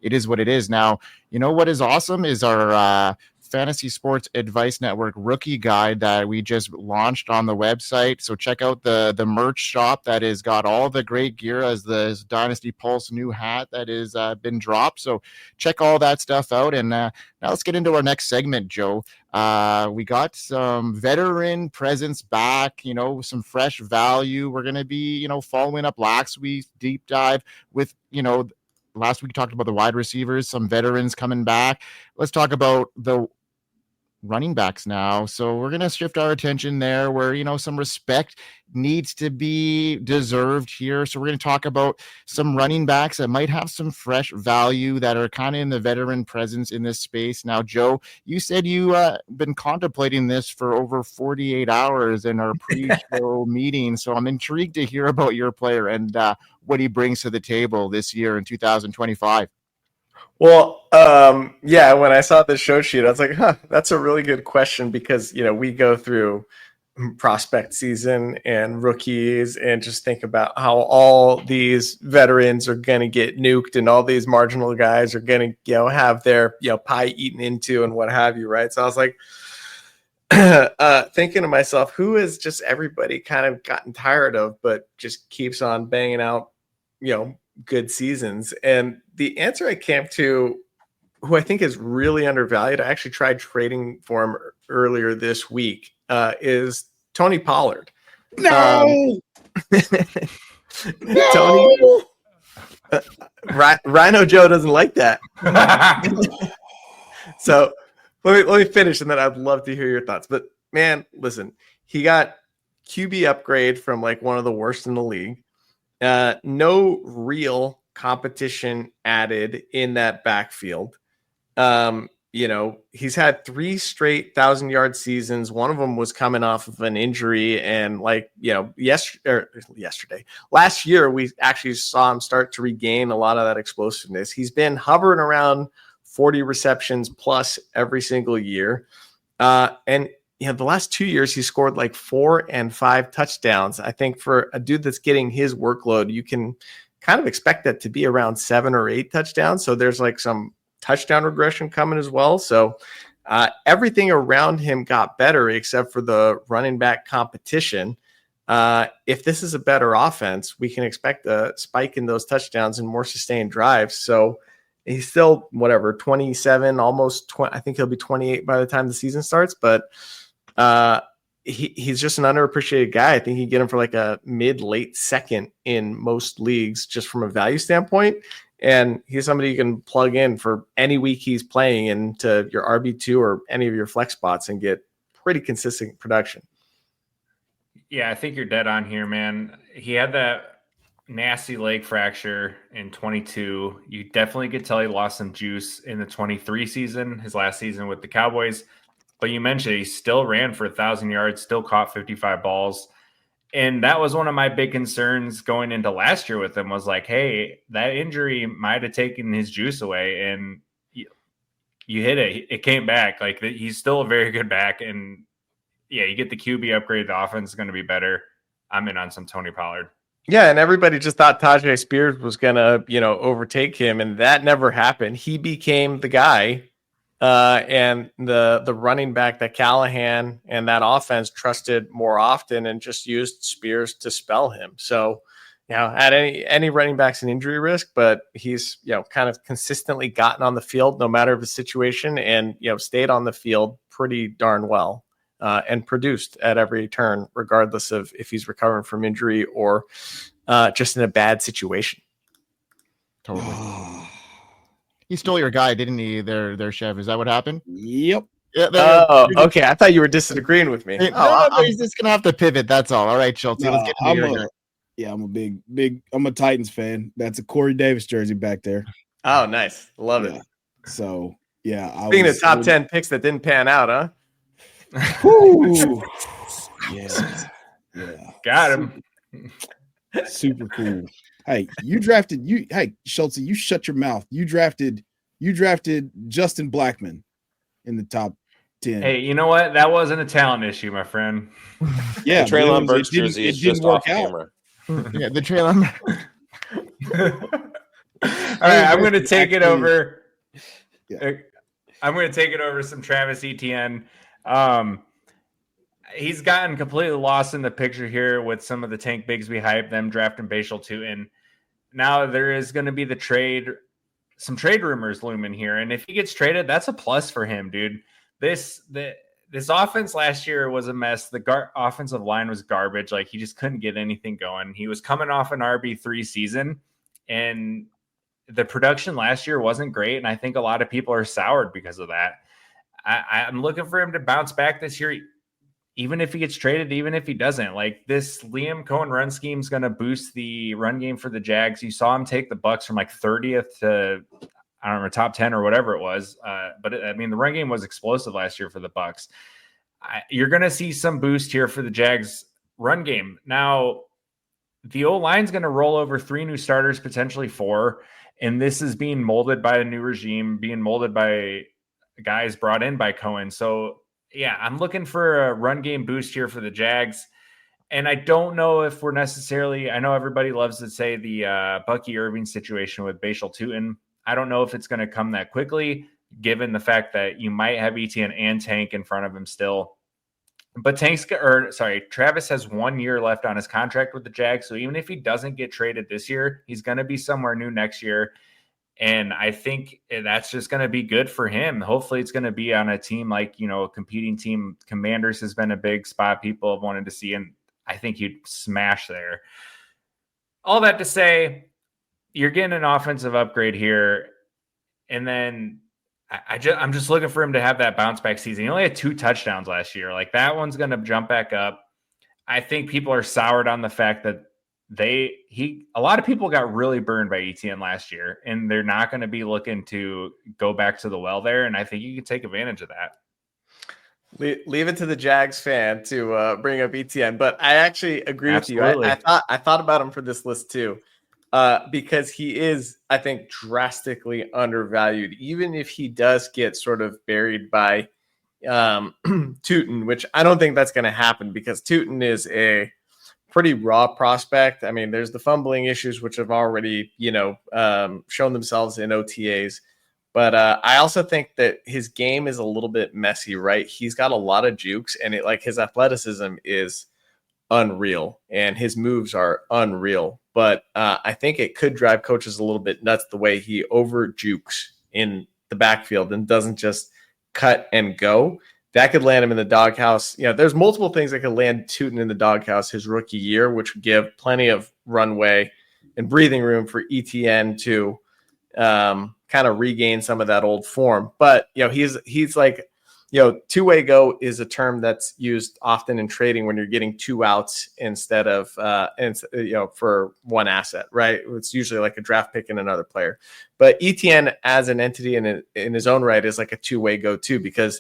it is what it is. Now, what is awesome is our Fantasy Sports Advice Network rookie guide that we just launched on the website. So check out the merch shop that has got all the great gear, as the Dynasty Pulse new hat that has been dropped. So check all that stuff out. And now let's get into our next segment, Joe. We got some veteran presence back, some fresh value. We're going to be, following up last week's deep dive with, last week we talked about the wide receivers, some veterans coming back. Let's talk about the running backs now. So we're going to shift our attention there where, some respect needs to be deserved here. So we're going to talk about some running backs that might have some fresh value that are kind of in the veteran presence in this space. Now, Joe, you said you been contemplating this for over 48 hours in our pre-show meeting. So I'm intrigued to hear about your player and what he brings to the table this year in 2025. Well, when I saw the show sheet, I was like, that's a really good question, because, we go through prospect season and rookies and just think about how all these veterans are going to get nuked and all these marginal guys are going to, have their, pie eaten into and what have you. Right. So I was like, thinking to myself, who has just everybody kind of gotten tired of, but just keeps on banging out, good seasons. And the answer I came to, who I think is really undervalued, I actually tried trading for him earlier this week, is Tony Pollard. No! No! Tony, Rhino Joe doesn't like that. So let me finish, and then I'd love to hear your thoughts. But man, listen, he got QB upgrade from like one of the worst in the league. No real competition added in that backfield. He's had 3 straight 1,000-yard seasons. One of them was coming off of an injury, and last year we actually saw him start to regain a lot of that explosiveness. He's been hovering around 40 receptions plus every single year, and the last 2 years he scored like 4 and 5 touchdowns. I think for a dude that's getting his workload, you can kind of expect that to be around 7 or 8 touchdowns. So there's like some touchdown regression coming as well. So everything around him got better except for the running back competition. if this is a better offense, we can expect a spike in those touchdowns and more sustained drives. So he's still 27, almost 20. I think he'll be 28 by the time the season starts, but he's just an underappreciated guy. I think you get him for like a mid-late second in most leagues, just from a value standpoint. And he's somebody you can plug in for any week he's playing into your RB2 or any of your flex spots and get pretty consistent production. Yeah, I think you're dead on here, man. He had that nasty leg fracture in 22. You definitely could tell he lost some juice in the 23 season, his last season with the Cowboys. But you mentioned he still ran for 1,000 yards, still caught 55 balls. And that was one of my big concerns going into last year with him was like, hey, that injury might have taken his juice away. And you hit it. It came back. Like, he's still a very good back. And, yeah, you get the QB upgrade. The offense is going to be better. I'm in on some Tony Pollard. Yeah, and everybody just thought Tajay Spears was going to, overtake him, and that never happened. He became the guy. And the running back that Callahan and that offense trusted more often and just used Spears to spell him. So, at any running back's an injury risk, but he's, kind of consistently gotten on the field no matter the situation and, stayed on the field pretty darn well and produced at every turn, regardless of if he's recovering from injury or just in a bad situation. Totally. He stole your guy, didn't he? Their Chev. Is that what happened? Yep. Yeah, okay. I thought you were disagreeing with me. He's just gonna have to pivot. That's all. All right, Schultzy. Let's get to your guy. I'm a big. I'm a Titans fan. That's a Corey Davis jersey back there. Oh, nice. Love it. So Being the top 10 picks that didn't pan out, huh? Woo. Yeah. Got him. Super cool. Hey, Schultzy, you shut your mouth. You drafted Justin Blackman in the top 10. Hey, you know what? That wasn't a talent issue, my friend. Yeah, the Treylon Burks jersey is just off camera. Yeah, the Treylon. All right, I'm going to take it over. Yeah. I'm going to take it over some Travis Etienne. He's gotten completely lost in the picture here with some of the Tank Bigsby hype, them drafting Bashal Tutin. Now there is going to be some trade rumors looming here. And if he gets traded, that's a plus for him, dude. This offense last year was a mess. The offensive line was garbage. Like, he just couldn't get anything going. He was coming off an RB3 season, and the production last year wasn't great. And I think a lot of people are soured because of that. I'm looking for him to bounce back this year. Even if he gets traded, even if he doesn't, like, this Liam Cohen run scheme is going to boost the run game for the Jags. You saw him take the Bucks from like 30th to, I don't remember, top 10 or whatever it was. But the run game was explosive last year for the Bucks. You're going to see some boost here for the Jags run game. Now, the O-line's going to roll over 3 new starters, potentially 4. And this is being molded by a new regime, being molded by guys brought in by Cohen. So, yeah, I'm looking for a run game boost here for the Jags. And I don't know if we're necessarily – I know everybody loves to say the Bucky Irving situation with Bashal Tutin. I don't know if it's going to come that quickly, given the fact that you might have Etienne and Tank in front of him still. But Travis has 1 year left on his contract with the Jags. So even if he doesn't get traded this year, he's going to be somewhere new next year. And I think that's just going to be good for him. Hopefully it's going to be on a team like, a competing team. Commanders has been a big spot people have wanted to see, and I think he'd smash there. All that to say, you're getting an offensive upgrade here. And then I'm just looking for him to have that bounce back season. He only had 2 touchdowns last year. Like, that one's going to jump back up. I think people are soured on the fact that a lot of people got really burned by Etienne last year, and they're not going to be looking to go back to the well there. And I think you can take advantage of that. Leave it to the Jags fan to bring up Etienne, but I actually agree Absolutely. with you. I thought about him for this list too, because he is, I think, drastically undervalued. Even if he does get sort of buried by Tutin, which I don't think that's going to happen because Tutin is a pretty raw prospect. I mean, there's the fumbling issues, which have already, shown themselves in OTAs. But I also think that his game is a little bit messy, right? He's got a lot of jukes, and his athleticism is unreal, and his moves are unreal. But I think it could drive coaches a little bit nuts the way he over jukes in the backfield and doesn't just cut and go. That could land him in the doghouse. There's multiple things that could land Tootin in the doghouse his rookie year, which would give plenty of runway and breathing room for Etienne to kind of regain some of that old form. But, he's like, two-way go is a term that's used often in trading when you're getting two outs instead of, for one asset, right? It's usually like a draft pick and another player. But Etienne as an entity in his own right is like a two-way go too, because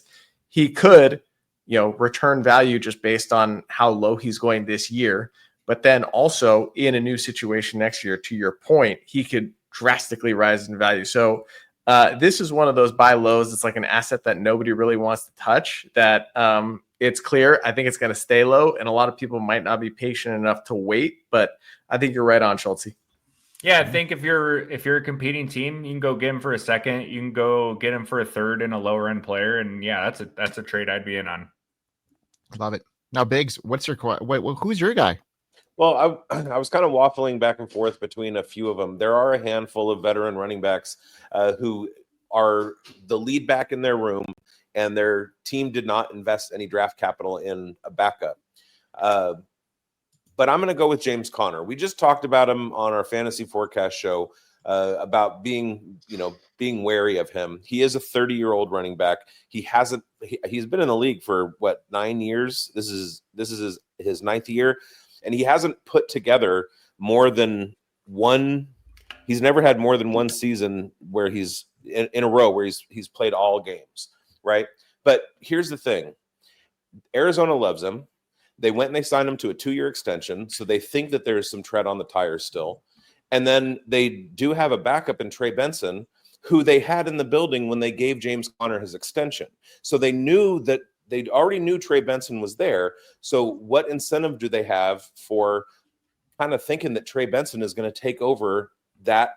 he could, return value just based on how low he's going this year. But then also in a new situation next year, to your point, he could drastically rise in value. So this is one of those buy lows. It's like an asset that nobody really wants to touch, that it's clear. I think it's going to stay low, and a lot of people might not be patient enough to wait, but I think you're right on, Schultzy. Yeah, I think if you're a competing team, you can go get him for a second. You can go get him for a third and a lower end player, and yeah, that's a trade I'd be in on. Love it. Now, Biggs, who's your guy? Well, I was kind of waffling back and forth between a few of them. There are a handful of veteran running backs who are the lead back in their room, and their team did not invest any draft capital in a backup. But I'm going to go with James Conner. We just talked about him on our fantasy forecast show about being wary of him. He is a 30-year-old running back. He's been in the league for 9 years. This is his ninth year, and he hasn't put together more than one. He's never had more than one season where he's in a row where he's played all games, right? But here's the thing: Arizona loves him. They went and they signed him to a 2-year extension, so they think that there's some tread on the tires still. And then they do have a backup in Trey Benson, who they had in the building when they gave James Conner his extension. So they already knew Trey Benson was there. So what incentive do they have for kind of thinking that Trey Benson is going to take over that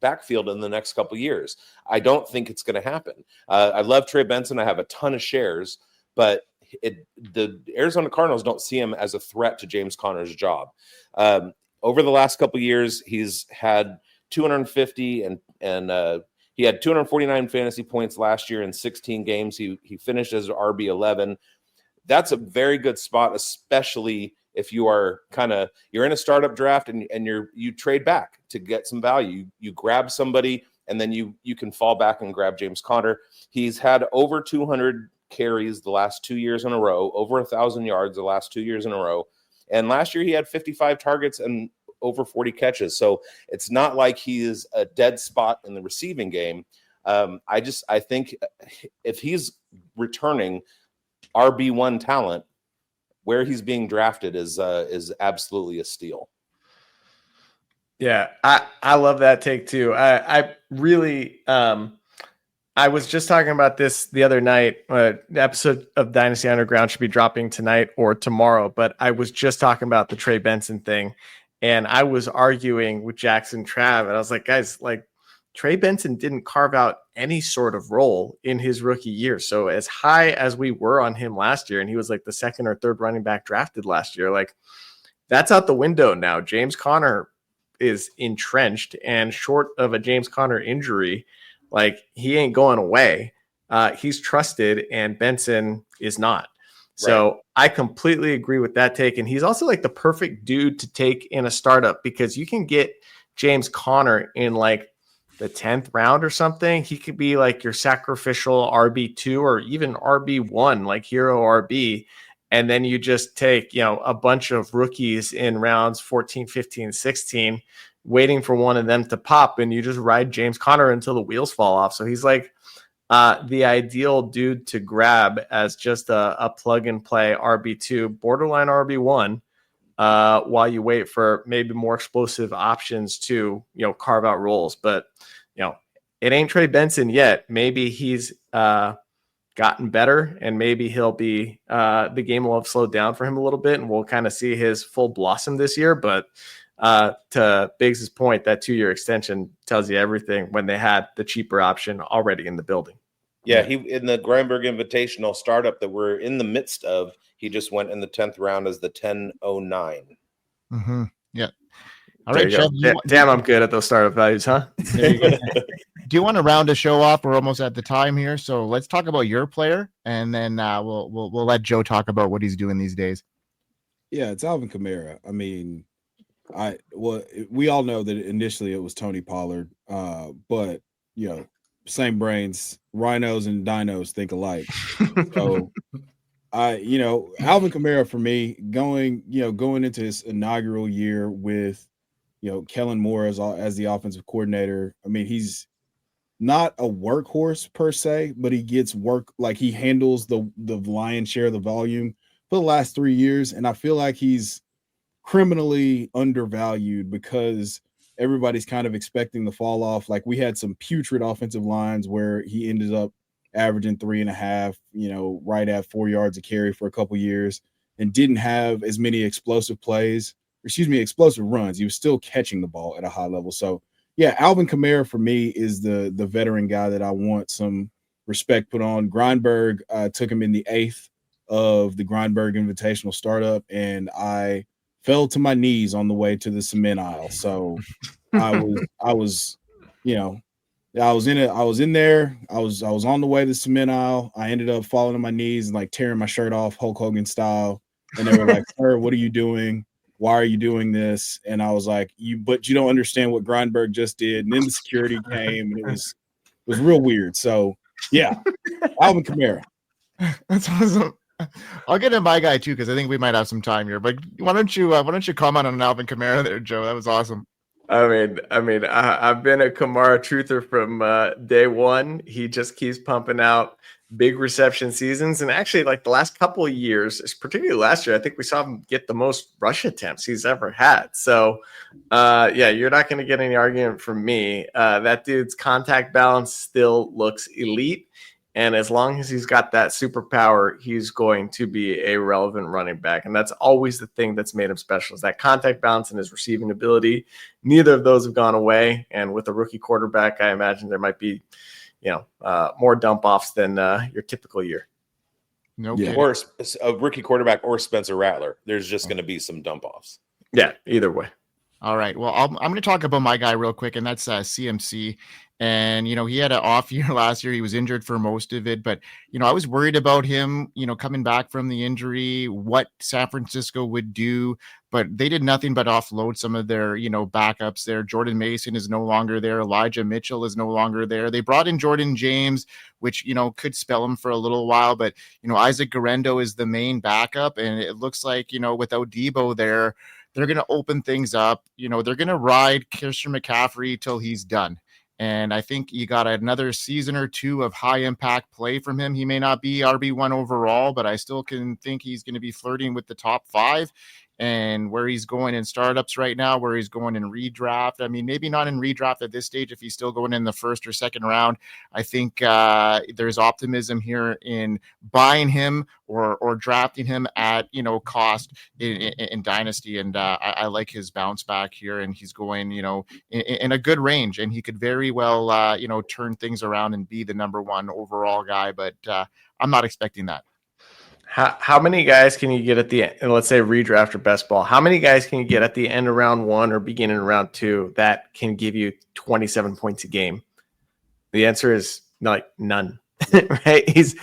backfield in the next couple of years? I don't think it's going to happen. I love Trey Benson. I have a ton of shares, but the Arizona Cardinals don't see him as a threat to James Conner's job. Over the last couple of years, he's had 250 and he had 249 fantasy points last year in 16 games. He finished as RB11. That's a very good spot, especially if you are you're in a startup draft and you trade back to get some value. You grab somebody and then you can fall back and grab James Conner. He's had over 200 carries the last 2 years in a row, over 1,000 yards the last 2 years in a row. And last year he had 55 targets and over 40 catches. So it's not like he is a dead spot in the receiving game. I think if he's returning RB1 talent, where he's being drafted is absolutely a steal. Yeah, I love that take too. I really I was just talking about this the other night. The episode of Dynasty Underground should be dropping tonight or tomorrow, but I was just talking about the Trey Benson thing, and I was arguing with Jackson Trav, and I was like, guys, Trey Benson didn't carve out any sort of role in his rookie year. So as high as we were on him last year, and he was like the second or third running back drafted last year, that's out the window now. James Conner is entrenched, and short of a James Conner injury, he ain't going away. He's trusted, and Benson is not. So right. I completely agree with that take. And he's also the perfect dude to take in a startup, because you can get James Conner in the 10th round or something. He could be your sacrificial RB2 or even RB1, hero RB. And then you just take, a bunch of rookies in rounds 14, 15, 16, waiting for one of them to pop, and you just ride James Conner until the wheels fall off. So he's the ideal dude to grab as just a plug and play RB2, borderline RB1, while you wait for maybe more explosive options to, carve out roles. But, it ain't Trey Benson yet. Maybe he's gotten better, and maybe he'll be the game will have slowed down for him a little bit, and we'll kind of see his full blossom this year. But to Biggs' point, that 2-year extension tells you everything when they had the cheaper option already in the building. Yeah, he in the Grindberg Invitational startup that we're in the midst of, he just went in the 10th round as the 1009. Mm-hmm. Yeah. All There right, you Chev. go. Damn, I'm good at those startup values, huh? There you go. Do you want to round the show off? We're almost at the time here, so let's talk about your player, and then we'll let Joe talk about what he's doing these days. Yeah, it's Alvin Kamara. I mean, we all know that initially it was Tony Pollard, but same brains, rhinos and dinos think alike. So Alvin Kamara for me going into his inaugural year with Kellen Moore as the offensive coordinator. I mean, he's not a workhorse per se, but he gets work, like he handles the lion's share of the volume for the last 3 years, and I feel like he's criminally undervalued because everybody's kind of expecting the fall off. Like, we had some putrid offensive lines where he ended up averaging 3.5, right at 4 yards a carry for a couple years, and didn't have as many explosive runs. He was still catching the ball at a high level. So yeah, Alvin Kamara for me is the veteran guy that I want some respect put on. Grindberg took him in the 8th of the Grindberg Invitational startup, and I fell to my knees on the way to the cement aisle. So I was in there. I was on the way to the cement aisle. I ended up falling on my knees and like tearing my shirt off, Hulk Hogan style. And they were like, "Sir, what are you doing? Why are you doing this?" And I was like, but you don't understand what Grindberg just did. And then the security came, and it was real weird. So yeah, Alvin Kamara. That's awesome. I'll get in my guy too, because I think we might have some time here. But why don't you comment on Alvin Kamara there, Joe? That was awesome. I mean, I've been a Kamara truther from day one. He just keeps pumping out big reception seasons, and actually, like the last couple of years, particularly last year, I think we saw him get the most rush attempts he's ever had. So, yeah, you're not going to get any argument from me. That dude's contact balance still looks elite. And as long as he's got that superpower, he's going to be a relevant running back. And that's always the thing that's made him special, is that contact balance and his receiving ability. Neither of those have gone away. And with a rookie quarterback, I imagine there might be, more dump offs than your typical year. No, or a rookie quarterback or Spencer Rattler. There's just going to be some dump offs. Yeah, either way. All right. Well, I'm going to talk about my guy real quick, and that's CMC. And, he had an off year last year. He was injured for most of it. But, I was worried about him, coming back from the injury, what San Francisco would do. But they did nothing but offload some of their, backups there. Jordan Mason is no longer there. Elijah Mitchell is no longer there. They brought in Jordan James, which, could spell him for a little while. But, Isaac Garendo is the main backup. And it looks like, without Debo there, they're going to open things up. They're going to ride Christian McCaffrey till he's done. And I think you got another season or two of high impact play from him. He may not be RB1 overall, but I still can think he's going to be flirting with the top 5. And where he's going in startups right now, where he's going in redraft. I mean, maybe not in redraft at this stage if he's still going in the 1st or 2nd round. I think there's optimism here in buying him or drafting him at, cost in Dynasty. And I like his bounce back here, and he's going, in a good range, and he could very well, turn things around and be the number 1 overall guy. But I'm not expecting that. How many guys can you get at the end? Let's say redraft or best ball. How many guys can you get at the end of round 1 or beginning of round 2 that can give you 27 points a game? The answer is none. Right? He's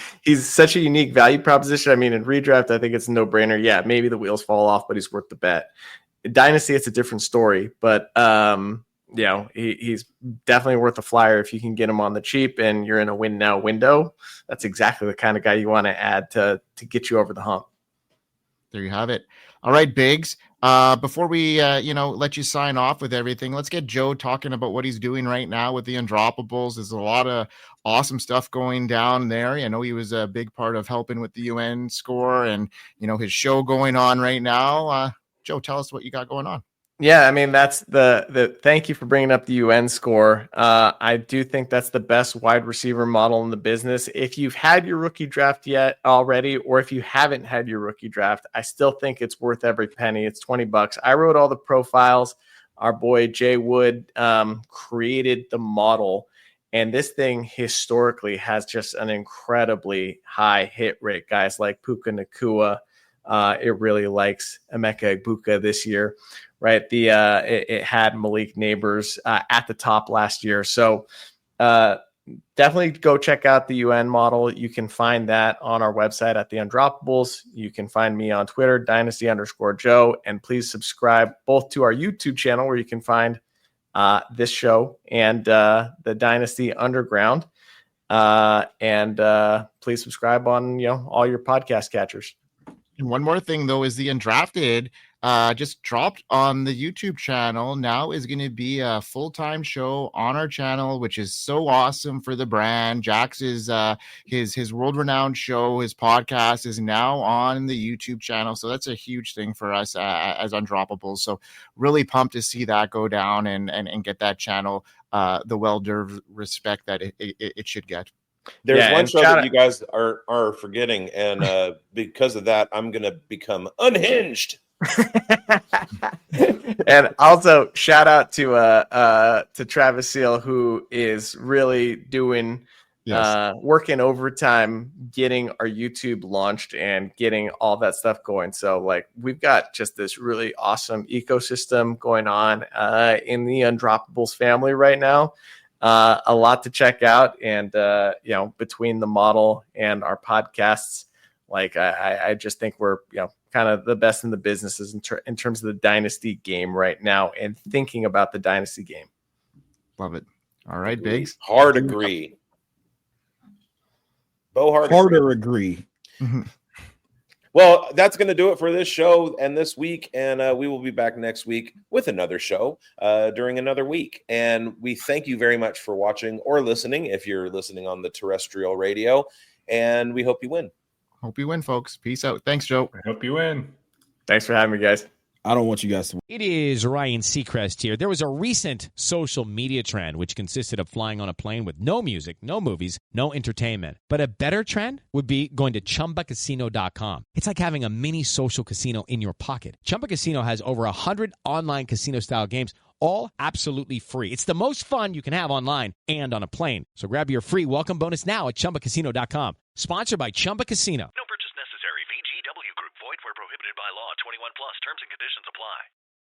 such a unique value proposition. I mean, in redraft, I think it's a no-brainer. Yeah, maybe the wheels fall off, but he's worth the bet. In Dynasty, it's a different story, but he's definitely worth a flyer if you can get him on the cheap and you're in a win now window. That's exactly the kind of guy you want to add to get you over the hump. There you have it. All right, bigz. Before we let you sign off with everything, let's get Joe talking about what he's doing right now with the Undroppables. There's a lot of awesome stuff going down there. I know he was a big part of helping with the UN score and his show going on right now. Joe, tell us what you got going on. Yeah, I mean, that's the thank you for bringing up the UN score. I do think that's the best wide receiver model in the business. If you've had your rookie draft yet already, or if you haven't had your rookie draft, I still think it's worth every penny. It's $20. I wrote all the profiles. Our boy Jay Wood created the model. And this thing historically has just an incredibly high hit rate. Guys like Puka Nacua, it really likes Emeka Egbuka this year, right? It had Malik Neighbors at the top last year. So definitely go check out the UN model. You can find that on our website at the Undroppables. You can find me on Twitter, Dynasty_Joe, and please subscribe both to our YouTube channel where you can find this show and the Dynasty Underground. And please subscribe on all your podcast catchers. And one more thing, though, is the Undrafted just dropped on the YouTube channel. Now is going to be a full-time show on our channel, which is so awesome for the brand. Jax is his world-renowned show, his podcast is now on the YouTube channel. So that's a huge thing for us as Undroppables. So really pumped to see that go down and get that channel the well-deserved respect that it should get. There's one show that you guys are forgetting, and because of that, I'm going to become unhinged. And also shout out to Travis Seal, who is really doing working overtime, getting our YouTube launched and getting all that stuff going. So like we've got just this really awesome ecosystem going on in the Undroppables family right now. A lot to check out, and between the model and our podcasts, like I just think we're kind of the best in the businesses in terms of the Dynasty game right now, and thinking about the Dynasty game. Love it. All right, bigz. Hard agree. Harder agree. Well, that's going to do it for this show and this week. And we will be back next week with another show during another week. And we thank you very much for watching or listening if you're listening on the terrestrial radio. And we hope you win. Hope you win, folks. Peace out. Thanks, Joe. I hope you win. Thanks for having me, guys. I don't want you guys to. It is Ryan Seacrest here. There was a recent social media trend which consisted of flying on a plane with no music, no movies, no entertainment. But a better trend would be going to ChumbaCasino.com. It's like having a mini social casino in your pocket. Chumba Casino has over 100 online casino-style games, all absolutely free. It's the most fun you can have online and on a plane. So grab your free welcome bonus now at ChumbaCasino.com. Sponsored by Chumba Casino. No purchase necessary. VGW Group. Void where prohibited by law. 21 plus. Terms and conditions apply.